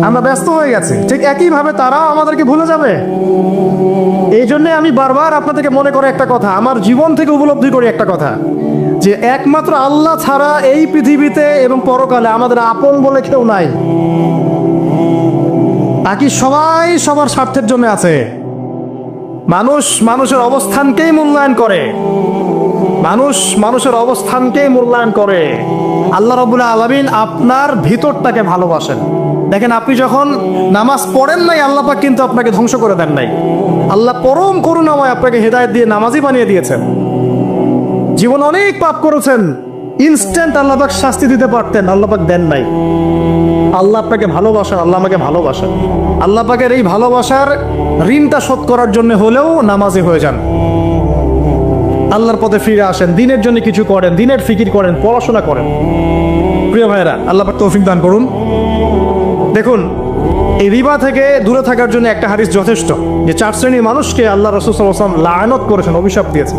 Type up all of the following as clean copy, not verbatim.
আমরা ব্যস্ত হয়ে গেছি, ঠিক একইভাবে তারাও আমাদেরকে ভুলে যাবে। এই জন্যে আমি বারবার আপনাদেরকে মনে করে একটা কথা, আমার জীবন থেকে উপলব্ধি করি একটা কথা, যে একমাত্র আল্লাহ ছাড়া এই পৃথিবীতে এবং পরকালে আমাদের আপন বলে কেউ নাই। বাকি সবাই সবার স্বার্থের জন্য আছে। মানুষ মানুষের অবস্থানকেই মূল্যায়ন করে, মানুষ মানুষের অবস্থানকেই মূল্যায়ন করে। আল্লাহ রাব্বুল আলামিন আপনার ভিতরটাকে ভালোবাসেন। দেখেন, আপনি যখন নামাজ পড়েন নাই, আল্লাহ পাক কিন্তু আপনাকে ধ্বংস করে দেন নাই। আল্লাহ পরম করুণাময় আপনাকে হেদায়েত দিয়ে নামাজি বানিয়ে দিয়েছেন। জীবন অনেক পাপ করেছেন, ইনস্ট্যান্ট আল্লাহ পাক শাস্তি দিতে পারতেন, আল্লাহ পাক দেন নাই। আল্লাহ আপনাকে ভালোবাসেন, আল্লাহ আমাকে ভালোবাসেন। আল্লাহ পাকের এই ভালোবাসার ঋণটা শোধ করার জন্য হলেও নামাজি হয়ে যান, আল্লাহর পথে ফিরে আসেন, দিনের জন্য কিছু করেন, দিনের ফিকির করেন, পড়াশোনা করেন। প্রিয় ভাইয়েরা, আল্লাহ পাক তৌফিক দান করুন। দেখুন, এই রিবা থেকে দূরে থাকার জন্য একটা হাদিস যথেষ্ট, যে 4 শ্রেণীর মানুষকে আল্লাহ রাসূল সাল্লাল্লাহু আলাইহি ওয়াসাল্লাম লাআনত করেছেন, অভিশাপ দিয়েছেন।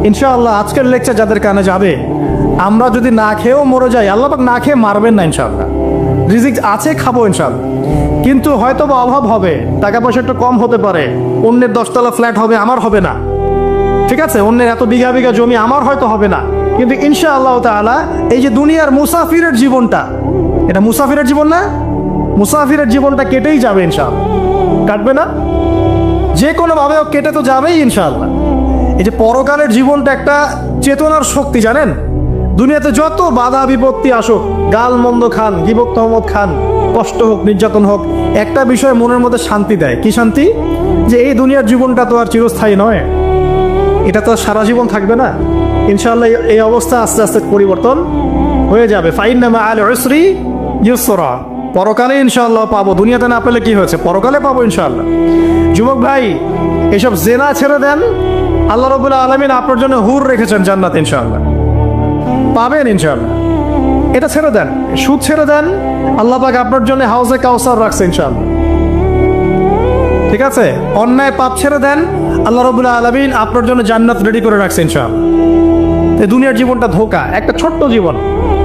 ইনশাআল্লাহ আজকের লেকচার যাদের কানে যাবে, আমরা যদি না খেয়েও মরে যাই, আল্লাহ পাক না খেয়ে মারবেন না ইনশাআল্লাহ। রিজিক আছে, খাবো ইনশাআল্লাহ। কিন্তু হয়তো বা অভাব হবে, টাকা পয়সা একটু কম হতে পারে, অন্যের 10 তলা ফ্ল্যাট হবে, আমার হবে না, ঠিক আছে, অন্যের এত বিঘা বিঘা জমি আমার হয়তো হবে না। কিন্তু ইনশাআল্লাহ তাআলা এই যে দুনিয়ার মুসাফিরের জীবনটা, এটা মুসাফিরের জীবন না? মুসাফিরের জীবনটা কেটেই যাবে ইনশাআল্লাহ। কাটবে না? যে কোনো ভাবে কেটে তো যাবেই ইনশাআল্লাহ। এই যে পরকালের জীবনটা একটা চেতনার শক্তি, জানেন? দুনিয়াতে যত বাধা বিপত্তি আসুক, গাল মন্দ খান, গীবত তহমত খান, কষ্ট হোক, নির্যাতন হোক, একটা বিষয় মনের মধ্যে শান্তি দেয়। কি শান্তি? যে এই দুনিয়ার জীবনটা তো আর চিরস্থায়ী নয়, এটা তো সারা জীবন থাকবে না। ইনশাআল্লাহ এই অবস্থা আস্তে আস্তে পরিবর্তন হয়ে যাবে। ফাইন্না মাআল উসরি ইউসরা, পরকালে ইনশাআল্লাহ পাবো। দুনিয়াতে না পেলে কি হয়েছে, পরকালে পাবো ইনশাআল্লাহ। যুবক ভাই, এসব জেনা ছেড়ে দেন, আল্লাহ রাব্বুল আলামিন আপনার জন্য হুর রেখেছেন জান্নাত, ইনশাআল্লাহ পাবেন ইনশাআল্লাহ। এটা ছেড়ে দেন, সুদ ছেড়ে দেন, আল্লাহ পাক আপনার জন্য হাউজে কাউসার রাখছে ইনশাআল্লাহ, ঠিক আছে? অন্যায় পাপ ছেড়ে দেন, আল্লাহ রাব্বুল আলামিন আপনার জন্য জান্নাত রেডি করে রাখছে ইনশাআল্লাহ। এই দুনিয়ার জীবনটা ধোঁকা, একটা ছোট্ট জীবন,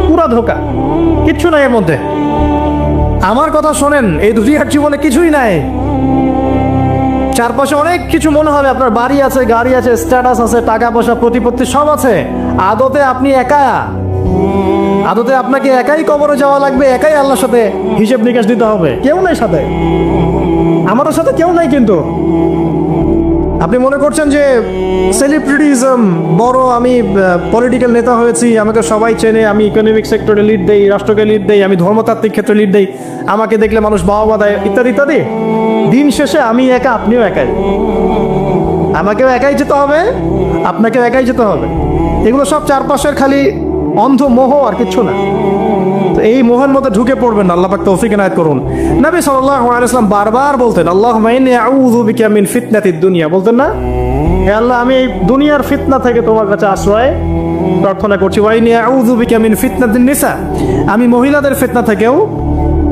পুরা ধোঁকা, কিচ্ছু নাই এর মধ্যে। আমার কথা শোনেন, এই দুনিয়ার জীবনে কিছুই নাই। চারপাশে অনেক কিছু মনে হবে, আপনার বাড়ি আছে, গাড়ি আছে, স্ট্যাটাস আছে, টাকা পয়সা, প্রতিপত্তি সব আছে। আদতে আপনি একা, আদতে আপনাকে একাই কবরে যাওয়া লাগবে, একাই আল্লাহর সাথে হিসেব নিকাশ দিতে হবে। কেউ নাই সাথে, আমারও সাথে কেউ নাই। কিন্তু আপনি মনে করছেন যে সেলিব্রিটিজম বড়, আমি পলিটিক্যাল নেতা হয়েছি, আমাকে সবাই চেনে, আমি ইকোনমিক সেক্টরে লিড দেই, রাষ্ট্রকে লিড দেই, আমি ধর্মতাত্ত্বিক ক্ষেত্রে লিড দেই, আমাকে দেখলে মানুষ বাহবা দেয়, ইত্যাদি ইত্যাদি। দিন শেষে আমি একা, আপনিও একাই। আমাকেও একাই যেতে হবে, আপনাকেও একাই যেতে হবে। এগুলো সব চারপাশের খালি অন্ধ মোহ, আর কিচ্ছু না। তো এই মোহের মধ্যে ঢুকে পড়বেন না, আল্লাহ পাক তৌফিক এনায়েত করুন। নবী সাল্লাল্লাহু আলাইহি ওয়াসাল্লাম বারবার বলতেন, আল্লাহুম্মা ইন্নী আউযু বিকা মিন ফিতনাতিদ দুনিয়া, বলতেন না? হে আল্লাহ, আমি এই দুনিয়ার ফিতনা থেকে তোমার কাছে আশ্রয় প্রার্থনা করছি। ওয়া ইন্নী আউযু বিকা মিন ফিতনাতিন নিসা, আমি মহিলাদের ফিতনা থেকেও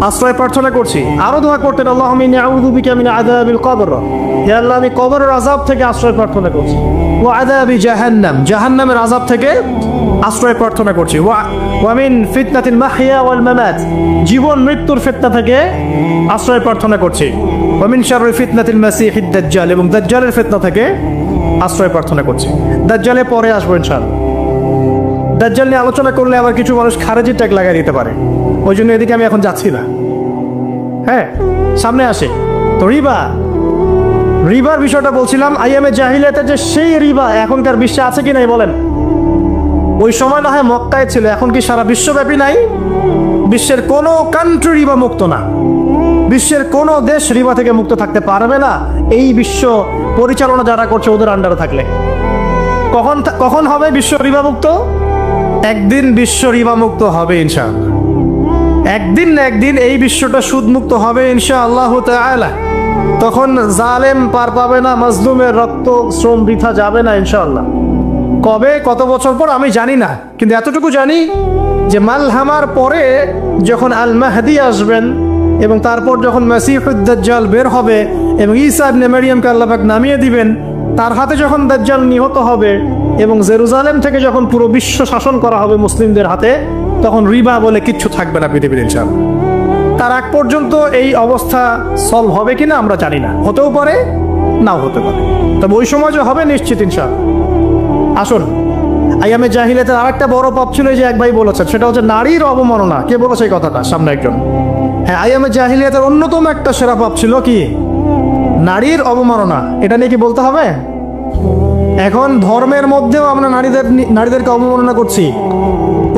আশ্রয় প্রার্থনা করছি। আরো দোয়া করতেন, আল্লাহুম্মা ইন্নী আউযু বিকা মিন আযাবিল কবর, হে আল্লাহ, আমি কবরের আযাব থেকে আশ্রয় প্রার্থনা করছি। ওয়া আযাবি জাহান্নাম, জাহান্নামের আযাব থেকে আশ্রয় প্রার্থনা করছি। ওয়া মিন ফিতনাতিল মাহইয়া ওয়াল মামাত, জীবন মৃত্যুর ফিতনা থেকে আশ্রয় প্রার্থনা করছি। ওয়া মিন শাররি ফিতনাতিল মাসিহিদ দাজ্জাল, এবং দাজ্জালের ফিতনা থেকে আশ্রয় প্রার্থনা করছি। দাজ্জালে পরে আসবো ইনশাআল্লাহ। দাজ্জাল নিয়ে আলোচনা করলে আবার কিছু মানুষ খারেজি ট্যাগ লাগাই দিতে পারে, ওই জন্য এদিকে আমি এখন যাচ্ছি না। হ্যাঁ, সামনে আসে তো রিবা, রিবার বিষয়টা বলছিলাম। আইয়ামে জাহিলিয়াতে যে সেই রিবা এখনকার বিশ্বে আছে কি নাই বলেন? ওই সময় না হয় মক্কায় ছিল, এখন কি সারা বিশ্বব্যাপী নাই? বিশ্বের কোনো কান্ট্রি রিবা মুক্ত না, বিশ্বের কোনো দেশ রিবা থেকে মুক্ত থাকতে পারবে না, এই বিশ্ব পরিচালনা যারা করছে ওদের আন্ডারে থাকলে। কখন হবে বিশ্ব রিবা মুক্ত? একদিন বিশ্ব রিবা মুক্ত হবে ইনশাআল্লাহ। একদিন না একদিন এই বিশ্বটা সুদ মুক্ত হবে ইনশাআল্লাহু তাআলা। তখন জালেম পার পাবে না, মাজলুমের রক্ত শ্রম বৃথা যাবে না ইনশাআল্লাহ। কবে, কত বছর পর আমি জানি না, কিন্তু এতটুকু জানি যে মালহামার পরে যখন আল মাহদি আসবেন, এবং তারপর যখন মাসিহুদ দাজ্জাল বের হবে, এবং ঈসা ইবনে মারইয়ামকে আল্লাহ পাক নামিয়ে দিবেন, তার হাতে যখন দাজ্জাল নিহত হবে, এবং জেরুজালেম থেকে যখন পুরো বিশ্ব শাসন করা হবে মুসলিমদের হাতে, তখন রিবা বলে কিচ্ছু থাকবে না পৃথিবীর ইনশাআল্লাহ। তার আগ পর্যন্ত এই অবস্থা সলভ হবে কিনা আমরা জানি না, হতেও পারে নাও হতে পারে, তবে ওই সময় যে হবে নিশ্চিত ইনশাআল্লাহ। আসুন, আইয়ামে জাহিলিয়াতের আরেকটা বড় পাপ ছিল, এই যে এক ভাই বলেছেন, সেটা হচ্ছে নারীর অবমাননা। কে বলেছে এই কথাটা? সামনে একজন। হ্যাঁ, আইয়ামে জাহিলিয়াতের অন্যতম একটা সেরা পাপ ছিল কি? নারীর অবমাননা। এটা নিয়ে কি বলতে হবে? এখন ধর্মের মধ্যেও আমরা নারীদেরকে অবমাননা করছি।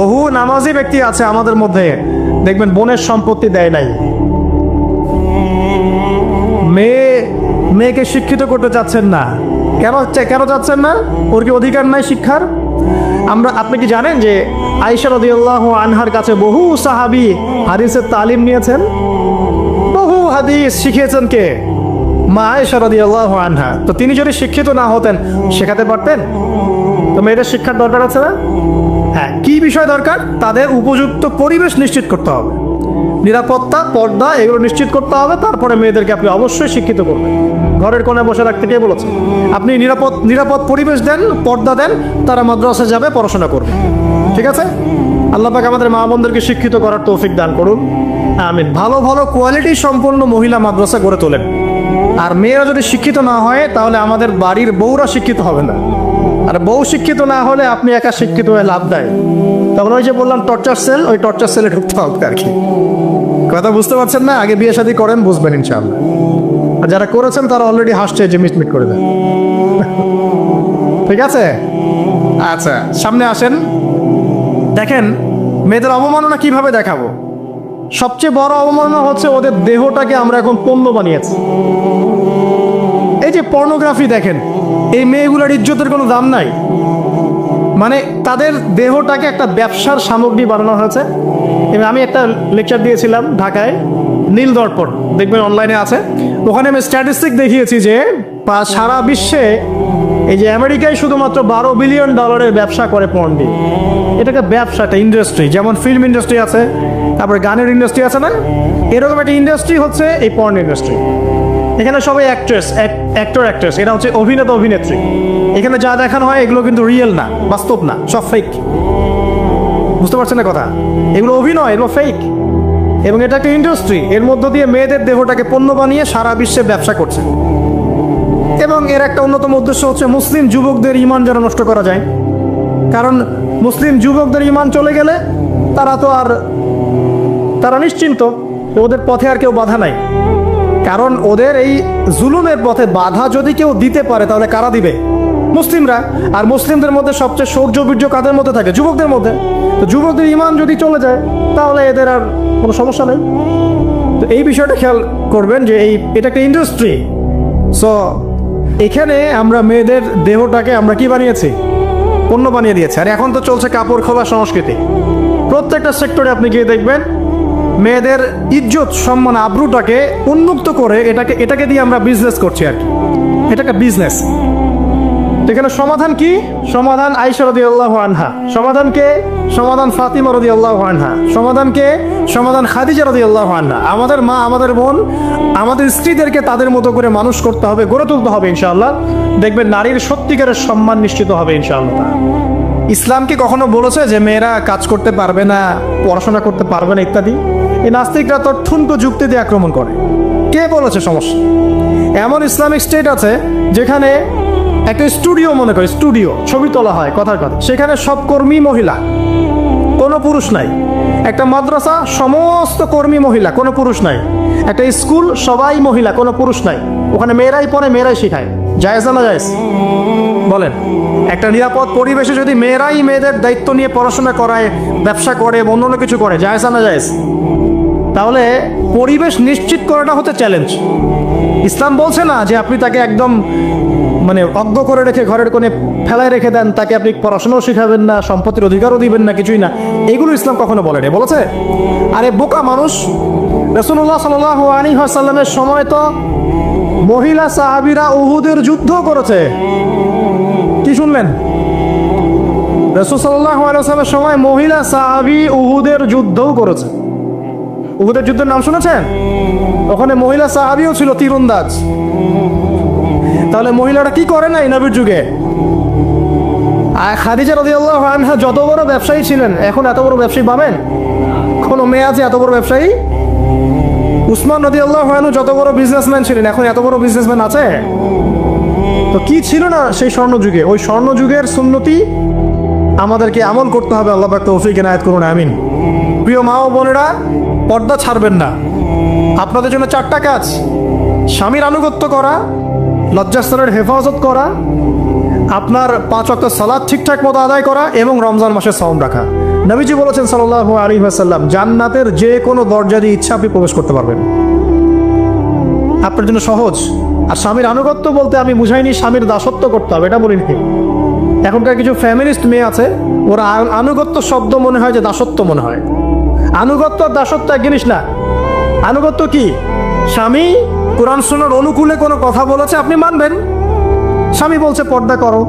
বহু নামাজি ব্যক্তি আছে আমাদের মধ্যে, দেখবেন বোনের সম্পত্তি দেয় নাই, মেয়েকে শিক্ষিত করতে চাচ্ছেন না। কেন চাচ্ছেন না? ওর কি অধিকার নাই শিক্ষার? আপনি কি জানেন যে আয়েশা রাদিয়াল্লাহু আনহার কাছে বহু সাহাবী হাদিসের তালিম নিয়েছেন, বহু হাদিস শিখিয়েছেন কে? মা আয়েশা রাদিয়াল্লাহু আনহা। তো তিনি যদি শিক্ষিত না হতেন শেখাতে পারতেন? তো মেয়েদের শিক্ষার দরকার আছে না? হ্যাঁ, কি বিষয় দরকার? তাদের উপযুক্ত পরিবেশ নিশ্চিত করতে হবে, নিরাপত্তা, পর্দা এগুলো নিশ্চিত করতে হবে। তারপরে মেয়েদেরকে আপনি অবশ্যই শিক্ষিত করবেন। ঘরের কোণে বসে রাখতে কে বলেছে? আপনি নিরাপদ পরিবেশ দেন, পর্দা দেন, তারা মাদ্রাসা যাবে, পড়াশোনা করবে। ঠিক আছে? আল্লাহ পাক আমাদের মা বোনদেরকে শিক্ষিত করার তৌফিক দান করুন, আমিন। ভালো ভালো কোয়ালিটি সম্পন্ন মহিলা মাদ্রাসা গড়ে তোলেন। আর মেয়েরা যদি শিক্ষিত না হয় তাহলে আমাদের বাড়ির বউরা শিক্ষিত হবে না, আর বউ শিক্ষিত না হলে আপনি একা শিক্ষিত হয়ে লাভ দেয়। তখন ওই যে বললাম টর্চার সেল, ওই টর্চার সেলে ঢুকতে হবে আর কি। কথা বুঝতে পারছেন না? আগে বিয়ে শাদী করেন, বুঝবেন ইনশাআল্লাহ। আর যারা করেছেন তারা অলরেডি হাসছে যে মিটমিট করে দেন। ঠিক আছে? আচ্ছা, সামনে আসেন। দেখেন মেয়েদের অবমাননা কিভাবে দেখাবো। সবচেয়ে বড় অবমাননা হচ্ছে ওদের দেহটাকে আমরা এখন পণ্য বানিয়েছি। এই যে পর্নোগ্রাফি দেখেন, এই মেয়েগুলোর ইজ্জতের কোনো দাম নাই। মানে তাদের দেহটাকে একটা ব্যবসার সামগ্রী বানানো হয়েছে। এবং আমি একটা লেকচার দিয়েছিলাম ঢাকায়, নীল দর্পণ, দেখবেন অনলাইনে আছে। ওখানে আমি স্ট্যাটিস্টিক দেখিয়েছি যে সারা বিশ্বে এই যে আমেরিকায় শুধুমাত্র $12 বিলিয়ন ব্যবসা করে পর্ন দিয়ে। এটাকে ব্যবসা, একটা ইন্ডাস্ট্রি। যেমন ফিল্ম ইন্ডাস্ট্রি আছে, তারপরে গানের ইন্ডাস্ট্রি আছে না, এরকম একটা ইন্ডাস্ট্রি হচ্ছে এই পর্ন ইন্ডাস্ট্রি। এখানে সবাই অ্যাক্ট্রেস, এরা হচ্ছে অভিনেতা অভিনেত্রী। এখানে যা দেখানো হয় এগুলো কিন্তু রিয়েল না, বাস্তব না, সব ফেক। বুঝতে পারছেন না কথা? এগুলো অভিনয়, এগুলো ফেক। এবং এটা একটা ইন্ডাস্ট্রি, এর মধ্য দিয়ে মেয়েদের দেহটাকে পণ্য বানিয়ে সারা বিশ্বে ব্যবসা করছে। এবং এর একটা অন্যতম উদ্দেশ্য হচ্ছে মুসলিম যুবকদের ঈমান যেন নষ্ট করা যায়। কারণ মুসলিম যুবকদের ঈমান চলে গেলে তারা নিশ্চিন্ত, ওদের পথে আর কেউ বাধা নাই। কারণ ওদের এই জুলুমের পথে বাধা যদি কেউ দিতে পারে তাহলে কারা দিবে? মুসলিমরা। আর মুসলিমদের মধ্যে সবচেয়ে শৌর্য বীর্য কাদের মধ্যে থাকে? যুবকদের মধ্যে। তো যুবকদের ঈমান যদি চলে যায় তাহলে এদের আর কোনো সমস্যা নেই। তো এই বিষয়টা খেয়াল করবেন যে এটা একটা ইন্ডাস্ট্রি। সো এখানে আমরা মেয়েদের দেহটাকে আমরা কি বানিয়েছি? পণ্য বানিয়ে দিয়েছে। আর এখন তো চলছে কাপড় খোলা সংস্কৃতি। প্রত্যেকটা সেক্টরে আপনি গিয়ে দেখবেন মেয়েদের ইজ্জত, সম্মান, আব্রুটাকে উন্মুক্ত করে এটাকে দিয়ে আমরা বিজনেস করছি আর কি। এটা একটা বিজনেস। এখানে সমাধান কি? সমাধান আয়েশা রাদিয়াল্লাহু আনহা। সমাধান কে? সমাধান ফাতিমা রাদিয়াল্লাহু আনহা। সমাধান কে? সমাধান খাদিজা রাদিয়াল্লাহু আনহা। আমাদের মা, আমাদের বোন, আমাদের স্ত্রীদেরকে তাদের মতো করে মানুষ করতে হবে, গড়ে তুলতে হবে ইনশাআল্লাহ। দেখবেন নারীর সত্যিকারের সম্মান নিশ্চিত হবে ইনশাআল্লাহ। ইসলাম কি কখনো বলেছে যে মেয়েরা কাজ করতে পারবে না, পড়াশোনা করতে পারবে না ইত্যাদি? এই নাস্তিকরা তো ঠুনকো যুক্তি দিয়ে আক্রমণ করে। কে বলেছে? সমস্যা এমন ইসলামিক স্টেট আছে যেখানে একটা স্টুডিও, মনে করে স্টুডিও, ছবি তোলা হয় কথার কথা, সেখানে সব কর্মী মহিলা, কোনো পুরুষ নাই। একটা মাদ্রাসা, সমস্ত কর্মী মহিলা, কোনো পুরুষ নাই। একটা স্কুল, সবাই মহিলা, কোনো পুরুষ নাই। ওখানে মেয়েরাই পড়ে, মেয়েরাই শেখায়। জায়েজ না জায়েজ বলেন? একটা নিরাপদ পরিবেশে যদি মেয়েরাই মেয়েদের দায়িত্ব নিয়ে পড়াশোনা করায়, ব্যবসা করে, অন্য কিছু করে, জায়েজ না জায়েজ? তাহলে পরিবেশ নিশ্চিত করাটা হতে চ্যালেঞ্জ। ইসলাম বলছে না যে আপনি তাকে একদম অজ্ঞ করে রেখে ঘরের কোণে ফেলায় রেখে দেন, তাকে আপনি পড়াশোনাও শিখাবেন না, সম্পত্তির অধিকারও দিবেন না, কিছুই না। এগুলো ইসলাম কখনো বলেনি। বলেছে? আরে বোকা মানুষ, রাসূলুল্লাহ সাল্লাল্লাহু আলাইহি ওয়াসাল্লামের সময় তো মহিলা সাহাবীরা উহুদের যুদ্ধ করেছে। কি শুনলেন? রাসূল সাল্লাল্লাহু আলাইহি ওয়াসাল্লামের সময় মহিলা সাহাবী উহুদের যুদ্ধও করেছে। উহুদের যুদ্ধের নাম শুনেছেন? ওখানে মহিলা সাহাবীও ছিল, তীরন্দাজ। তাহলে মহিলারা কি করে নাই নবীর যুগে? আর খাদিজা রাদিয়াল্লাহু আনহা যত বড় ব্যবসায়ী ছিলেন, এখন এত বড় ব্যবসায়ী পাবেন? কোনো মেয়ে আছে এত বড় ব্যবসায়ী? উসমান রাদিয়াল্লাহু আনহু যত বড় বিজনেসম্যান ছিলেন, এখন এত বড় বিজনেসম্যান আছে? তো কি ছিল না সেই স্বর্ণযুগে? ওই স্বর্ণযুগের সুন্নতি আমাদেরকে আমল করতে হবে। আল্লাহ পাক তৌফিক এনায়েত করুন, আমিন। প্রিয় মা ও বোনেরা, পর্দা ছাড়বেন না। আপনাদের জন্য 4টা কাজ: স্বামীর আনুগত্য করা, লজ্জাস্থানের হেফাজত করা, আপনার 5 ওয়াক্ত সালাত ঠিকঠাক মতো আদায় করা এবং রমজান মাসে সাওম রাখা। নবীজি বলেছেন সাল্লাল্লাহু আলাইহি ওয়াসাল্লাম, জান্নাতের যে কোনো দরজা দিয়ে ইচ্ছা আপনি প্রবেশ করতে পারবেন। আপনার জন্য সহজ। আর স্বামীর আনুগত্য বলতে আমি বুঝাইনি স্বামীর দাসত্ব করতে হবে, এটা বলিনি। এখনকার কিছু ফ্যামিলিস্ট মেয়ে আছে, ওরা আনুগত্য শব্দ মনে হয় যে দাসত্ব মনে হয়। আনুগত্য আর দাসত্ব এক জিনিস না। আনুগত্য কি? স্বামী কোরআন সুন্নাহর অনুকূলে কোনো কথা বলেছে, আপনি মানবেন। স্বামী বলছে পর্দা করো,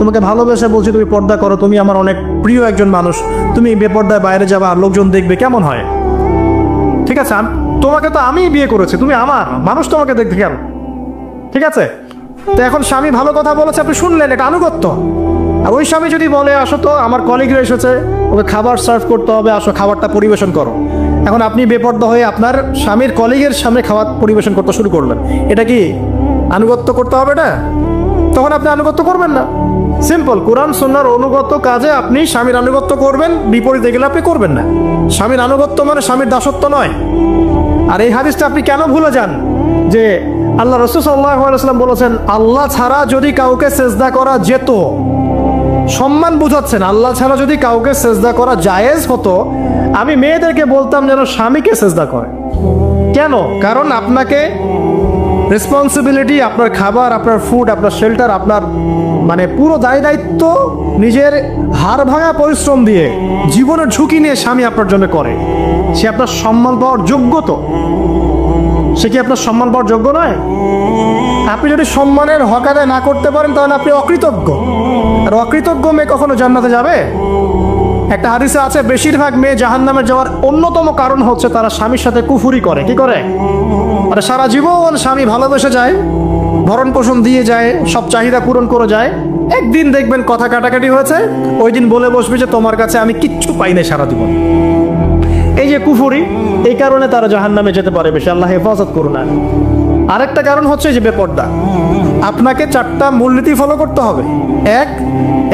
তোমাকে ভালোবেসে বলছি তুমি পর্দা করো, তুমি আমার অনেক প্রিয় একজন মানুষ, তুমি বেপর্দায় বাইরে যাবা আর লোকজন দেখবে, কেমন হয়? ঠিক আছে, তোমাকে তো আমি বিয়ে করেছি, তুমি আমার, মানুষ তোমাকে দেখবে কেন? ঠিক আছে, তো এখন স্বামী ভালো কথা বলেছে, আপনি শুনলেন, এটা আনুগত্য। আর ওই স্বামী যদি বলে আসো তো আমার কলিগরা এসেছে, ওকে খাবার সার্ভ করতে হবে, আসো খাবারটা পরিবেশন করো, এখন আপনি বেপর্দা হয়ে আপনার স্বামীর কলিগের সামনে খাবার পরিবেশন করতে শুরু করলেন, এটা কি আনুগত্য করতে হবে না? তখন আপনি আনুগত্য করবেন না। সিম্পল, কোরআন সুন্নাহর অনুগত কাজে আপনি স্বামীর আনুগত্য করবেন, বিপরীতে গেলে আপনি করবেন না। স্বামীর আনুগত্য মানে স্বামীর দাসত্ব নয়। আর এই হাদিসটা আপনি কেন ভুলে যান যে আল্লাহ রাসূল সাল্লাল্লাহু আলাইহি ওয়াসাল্লাম বলেছেন, আল্লাহ ছাড়া যদি কাউকে সেজদা করা যেত, সম্মান বুঝাচ্ছেন, আল্লাহ ছাড়া যদি কাউকে সেজদা করা জায়েজ হতো, আমি মেয়েদেরকে বলতাম যেন স্বামীকে সেজদা করে। কেন? কারণ আপনাকে রেসপন্সিবিলিটি, আপনার খাবার, আপনার ফুড, আপনার শেল্টার, আপনার মানে পুরো দায় দায়িত্ব নিজের হাড় ভাঙা পরিশ্রম দিয়ে, জীবনের ঝুঁকি নিয়ে স্বামী আপনার জন্য করে। সে আপনার সম্মান পাওয়ার যোগ্য তো? সে কি আপনার সম্মান পাওয়ার যোগ্য নয়? আপনি যদি সম্মানের হক আদায় না করতে পারেন তাহলে আপনি অকৃতজ্ঞ। আর অকৃতজ্ঞ মেয়ে কখনো জান্নাতে যাবে? একটা হাদিসে আছে, বেশিরভাগ মেয়ে জাহান্নামে যাওয়ার অন্যতম কারণ হচ্ছে তারা স্বামীর সাথে কুফুরি করে। কি করে? মানে সারা জীবন স্বামী ভালোবেসে যায়, ভরণ পোষণ দিয়ে যায়, সব চাহিদা পূরণ করে যায়, একদিন দেখবেন কথা কাটাকাটি হয়েছে, ওই দিন বলে বসবে যে তোমার কাছে আমি কিচ্ছু পাই না সারা জীবন। এই যে কুফুরি, এই কারণে তারা জাহান্নামে যেতে পারে বেশি। আল্লাহ হেফাজত করুন। আরেকটা কারণ হচ্ছে যে বেপর্দা। আপনাকে 4টা মূলনীতি ফলো করতে হবে। 1,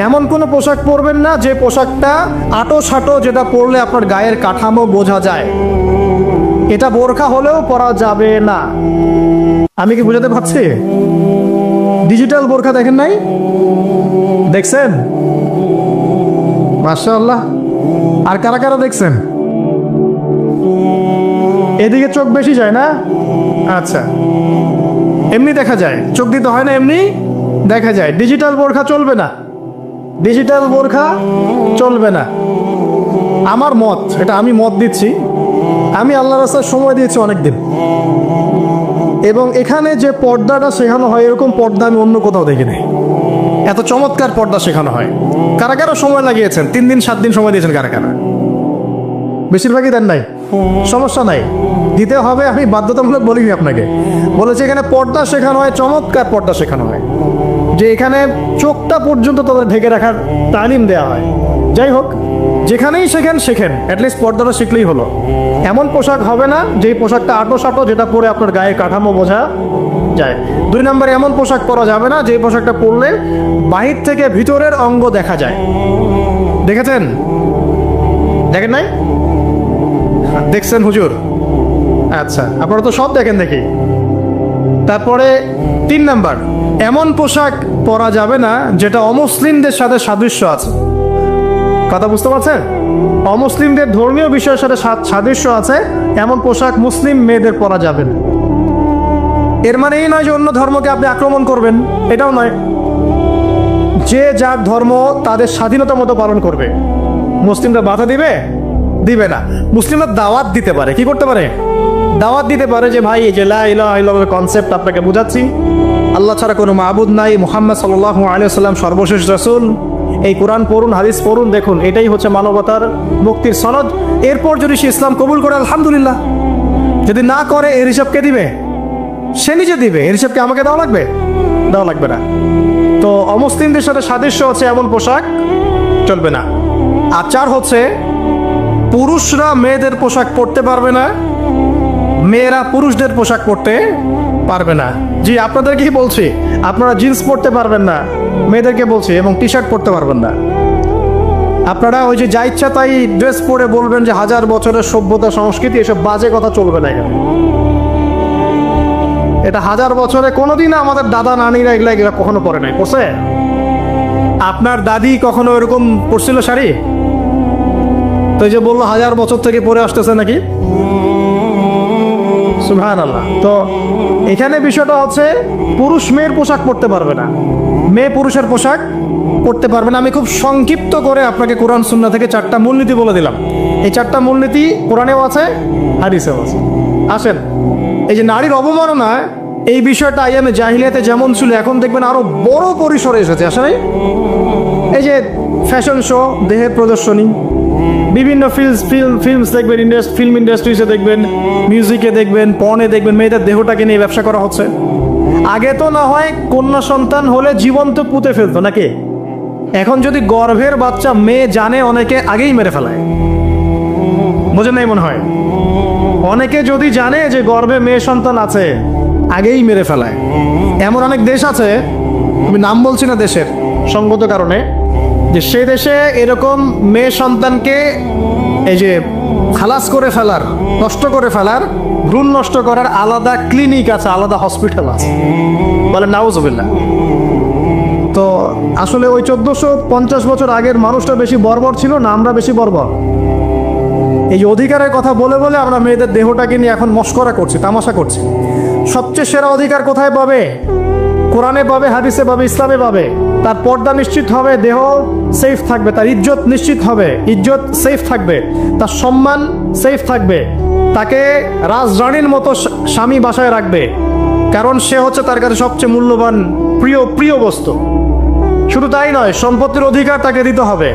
এমন কোনো পোশাক পরবেন না যে পোশাকটা আটো সাটো, যেটা পরলে আপনার গায়ের কাঠামো বোঝা যায়। এটা বোরখা হলেও পরা যাবে না। আমি কি বুঝাতে পারছি? ডিজিটাল বোরখা দেখেন নাই? দেখছেন? মাশাআল্লাহ। আর কারা কারা দেখছেন? এদিকে চোখ বেশি যায় না? আচ্ছা, এমনি দেখা যায়, চোখ দিতে হয় না, এমনি দেখা যায়। ডিজিটাল বোরখা চলবে না, ডিজিটাল বোরখা চলবে না। আমার মত, এটা আমি মত দিচ্ছি, আমি আল্লাহর রাস্তায় সময় দিয়েছি অনেকদিন, এবং এখানে যে পর্দাটা শেখানো হয় এরকম পর্দা আমি অন্য কোথাও দেখিনি। এত চমৎকার পর্দা শেখানো হয়। কারা কারা সময় লাগিয়েছেন? 3 দিন 7 দিন সময় দিয়েছেন কারা কারা? বেশিরভাগই দেন নাই, সমস্যা নাই, দিতে হবে। আমি বাধ্যতামূলক বলিনি আপনাকে, বলেছি এখানে পর্দা শেখানো হয়, চমৎকার পর্দা শেখানো হয়, যে এখানে চোখটা পর্যন্ত তাদের ঢেকে রাখার তালিম দেওয়া হয়। যাই হোক, যেখানেই শেখেন, অ্যাটলিস্ট পর্দাটা শিখলেই হলো। এমন পোশাক হবে না যেই পোশাকটা আটো সাটো, যেটা পরে আপনার গায়ে কাঠামো বোঝা যায়। 2 নম্বরে, এমন পোশাক পরা যাবে না যে পোশাকটা পরলে বাহির থেকে ভিতরের অঙ্গ দেখা যায়। দেখেছেন? দেখেন নাই? দেখছেন হুজুর? আচ্ছা, আপনারা তো সব দেখেন দেখি। তারপরে 3 নাম্বার, এমন পোশাক পরা যাবে না যেটা অমুসলিমদের সাথে সাদৃশ্য আছে। কথা বুঝতে পারছেন? অমুসলিমদের ধর্মীয় বিষয়ের সাথে সাদৃশ্য আছে এমন পোশাক মুসলিম মেয়েদের পরা যাবে না। এর মানে এই নয় যে অন্য ধর্মকে আপনি আক্রমণ করবেন, এটাও নয়। যে যার ধর্ম তাদের স্বাধীনতা মতো পালন করবে। মুসলিমরা বাধা দিবে না। মুসলিমরা দাওয়াত দিতে পারে। কি করতে পারে? দাওয়াত দিতে পারে যে ভাই, এই যে লা ইলাহা ইল্লাল্লাহর কনসেপ্ট আপনাকে বুঝাচ্ছি, আল্লাহ ছাড়া কোনো মাবুদ নাই, মুহাম্মদ সাল্লাল্লাহু আলাইহি ওয়াসাল্লাম সর্বশেষ রাসূল, এই কোরআন পড়ুন, হাদিস পড়ুন, দেখুন এটাই হচ্ছে মানবতার মুক্তির সনদ। এরপর যদি সে ইসলাম কবুল করে আলহামদুলিল্লাহ, যদি না করে এর হিসাব কে দিবে? সে নিজে দিবে। এর হিসাবকে আমাকে দেওয়া লাগবে না। তো অমুসলিমদের সাথে সাদৃশ্য হচ্ছে এমন পোশাক চলবে না। আর 4 হচ্ছে, পুরুষরা মেয়েদের পোশাক পরতে পারবে না, মেয়েরা পুরুষদের পোশাক পরতে পারবে না। জি, আপনাদেরকেই বলছি, আপনারা জিন্স পরতে পারবেন না, মেয়েদেরকে বলছি, এবং টি শার্ট পরতে পারবেন না। আপনারা ওই যে যা ইচ্ছা তাই ড্রেস পরে বলবেন যে 1000 বছরের সভ্যতা সংস্কৃতি, এসব বাজে কথা চলবে না এখানে। এটা 1000 বছরে কোনোদিন আমাদের দাদা নানিরা এগুলা কখনো পরে নাই। পরছে? আপনার দাদি কখনো এরকম পরছিল শাড়ি? তো এই যে বললো 1000 বছর থেকে পরে আসতেছে নাকি। সুবহানাল্লাহ। তো এখানে বিষয়টা হচ্ছে পুরুষ মেয়ের পোশাক পরতে পারবে না, মেয়ে পুরুষের পোশাক পরতে পারবে না। আমি খুব সংক্ষিপ্ত করে আপনাকে কোরআন সুন্নাহ থেকে 4টা মূলনীতি বলে দিলাম। এই 4টা মূলনীতি কোরআনেও আছে, হাদিসেও আছে। আসেন, এই যে নারীর অবমাননা, এই বিষয়টা আইয়ামে জাহিলিয়াতে যেমন ছিল, এখন দেখবেন আরো বড় পরিসরে এসেছে। আসলে এই যে ফ্যাশন শো, দেহের প্রদর্শনী, বিভিন্ন ফিল্মস দেখবেন, ফিল্ম ইন্ডাস্ট্রিজে দেখবেন, মিউজিকে দেখবেন, পর্নে দেখবেন, মেয়েদের দেহটাকে নিয়ে ব্যবসা করা হচ্ছে। আগে তো না হয় কন্যা সন্তান হলে জীবন্ত পুঁতে ফেলতো নাকি, এখন যদি গর্ভের বাচ্চা মেয়ে জানে, অনেকে আগেই মেরে ফেলায়। বোঝেন নাই মনে হয়? অনেকে যদি জানে যে গর্ভে মেয়ে সন্তান আছে, আগেই মেরে ফেলায়। এমন অনেক দেশ আছে, আমি নাম বলছি না দেশের সঙ্গত কারণে, যে সেই দেশে এরকম মেয়ে সন্তানকে এই যে খালাস করে ফেলার, নষ্ট করে ফেলার, ভ্রূণ নষ্ট করার আলাদা ক্লিনিক আছে, আলাদা হসপিটাল আছে। বলে নাউজুবিল্লাহ। তো আসলে ওই 1450 বছর আগের মানুষটা বেশি বর্বর ছিল না, আমরা বেশি বর্বর? এই যে অধিকারের কথা বলে বলে আমরা মেয়েদের দেহটাকে নিয়ে এখন মস্করা করছি, তামাশা করছি। সবচেয়ে সেরা অধিকার কোথায় পাবে? কোরআনে পাবে, হাদিসে পাবে, ইসলামে পাবে। তার পর্দা নিশ্চিত হবে, দেহ সেফ থাকবে, তার ইজ্জত নিশ্চিত হবে, ইজ্জত সেফ থাকবে, তার সম্মান সেফ থাকবে, তাকে রাজরানীর মতো স্বামী বাসায় রাখবে, কারণ সে হচ্ছে তার কাছে সবচেয়ে মূল্যবান প্রিয় বস্তু। শুধু তাই নয়, সম্পত্তির অধিকার তাকে দিতে হবে।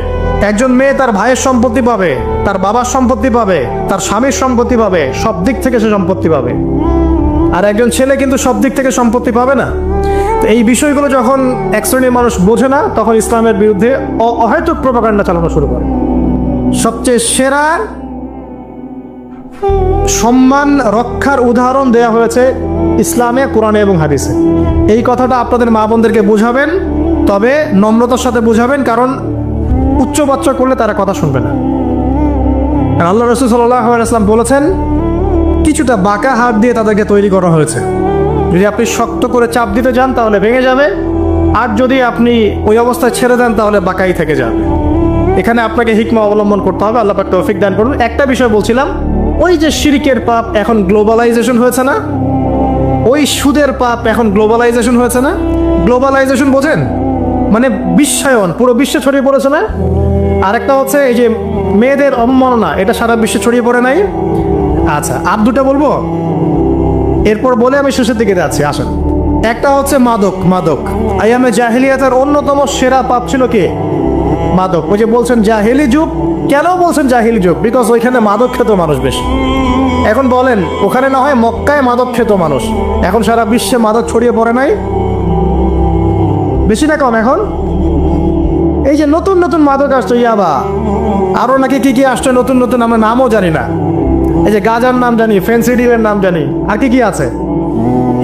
একজন মেয়ে তার ভাইয়ের সম্পত্তি পাবে, তার বাবার সম্পত্তি পাবে, তার স্বামীর সম্পত্তি পাবে, সব দিক থেকে সে সম্পত্তি পাবে। আর একজন ছেলে কিন্তু সব দিক থেকে সম্পত্তি পাবে না। তো এই বিষয়গুলো যখন এক শ্রেণীর মানুষ বোঝে না, তখন ইসলামের বিরুদ্ধে অহেতুক প্রপাগান্ডা চালানো শুরু করে। সবচেয়ে সেরা সম্মান রক্ষার উদাহরণ দেয়া হয়েছে ইসলামে, কোরআনে এবং হাদিসে। এই কথাটা আপনাদের মা বোনদেরকে বুঝাবেন, তবে নম্রতার সাথে বুঝাবেন, কারণ উচ্চবাচ্য করলে তারা কথা শুনবে না। আল্লাহ রাসূল সাল্লাল্লাহু আলাইহি ওয়াসাল্লাম বলেছেন, কিছুটা বাঁকা হাত দিয়ে তাদেরকে তৈরি করা হয়েছে। যদি আপনি শক্ত করে চাপ দিতে যান তাহলে ভেঙে যাবে, আর যদি আপনি ওই অবস্থায় ছেড়ে দেন তাহলে বাঁকাই থেকে যাবে। এখানে আপনাকে হিকমা অবলম্বন করতে হবে। আল্লাহ পাক তৌফিক দান করুন। একটা বিষয় বলছিলাম, ওই যে শিরকের পাপ এখন গ্লোবালাইজেশন হয়েছে না, ওই সুদের পাপ এখন গ্লোবালাইজেশন হয়েছে না। গ্লোবালাইজেশন বোঝেন? মানে বিশ্বায়ন, পুরো বিশ্বে ছড়িয়ে পড়েছে না। আরেকটা হচ্ছে এই যে মেয়েদের অবমাননা, এটা সারা বিশ্বে ছড়িয়ে পড়ে নাই। আচ্ছা, আর দুটো বলবো, এরপর বলে আমি শেষের দিকে যাচ্ছি। আসেন, একটা হচ্ছে মাদক। আইয়ামে জাহিলিয়াতের অন্যতম সেরা পাপ ছিল কি? মাদক। ওই যে বলছেন জাহিলি যুগ, কেন বলছেন জাহিলি যুগ? বিকজ ওইখানে মাদক খেত মানুষ বেশি। এখন বলেন, ওখানে না হয় মক্কায় মাদক খেত মানুষ, এখন সারা বিশ্বে মাদক ছড়িয়ে পড়ে নাই? বেশি না কম? এখন এই যে নতুন নতুন মাদক আসছে, ইয়াবা, আরো নাকি কি কি আসছে নতুন নতুন, আমরা নামও জানি না। এই যে গাজার নাম জানি, ফেন্সিডিলের নাম জানি, আর কি কি আছে?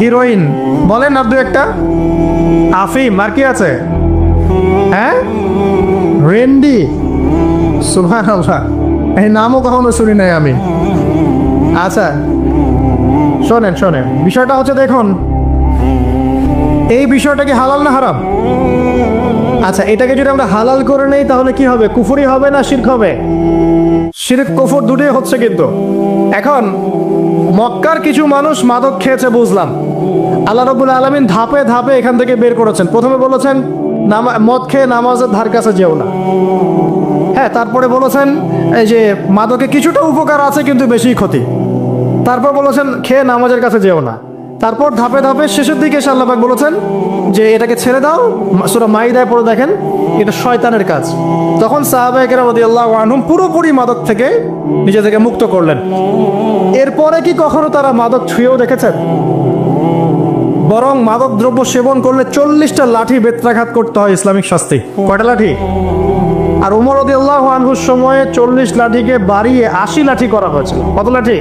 হিরোইন বলেন আর দু একটা, আফিম, আর কি আছে? হ্যাঁ, রেন্ডি, সুবহানাল্লাহ, এই নামও কখনো শুনি নাই আমি। আচ্ছা শোনেন, বিষয়টা হচ্ছে, দেখুন এই বিষয়টা কি হালাল না হারাম? আচ্ছা, এটাকে যদি আমরা হালাল করে নেই তাহলে কি হবে? কুফরি হবে না শিরক হবে? শিরক কুফর দুটোই হচ্ছে। কিন্তু এখন মক্কার কিছু মানুষ মাদক খেয়েছে বুঝলাম, আল্লাহ রাব্বুল আলামিন ধাপে ধাপে এখান থেকে বের করেছেন। প্রথমে বলেছেন মদ খেয়ে নামাজের ধার কাছে যেও না। হ্যাঁ, তারপরে বলেছেন এই যে মাদকে কিছুটা উপকার আছে কিন্তু বেশি ক্ষতি। তারপর বলেছেন খেয়ে নামাজের কাছে যেও না। তারপর ধাপে ধাপে শেষের দিকে এসে আল্লাহ পাক বলেছেন যে এটাকে ছেড়ে দাও। সূরা মাইদায় পড়ে দেখেন, এটা শয়তানের কাজ। তখন সাহাবায়ে কেরাম রাদিয়াল্লাহু আনহুম পুরোপুরি মাদক থেকে নিজেদেরকে মুক্ত করলেন। এরপরে কি কখনো তারা মাদক ছুঁয়েও দেখেছেন? বরং মাদক দ্রব্য সেবন করলে 40টা লাঠি বেত্রাঘাত করতে হয় ইসলামিক শাস্তি। কয়টা লাঠি? আর ওমর রাদিয়াল্লাহু আনহুর সময়ে 40 লাঠিকে বাড়িয়ে 80 লাঠি করা হয়েছিল। কত লাঠি?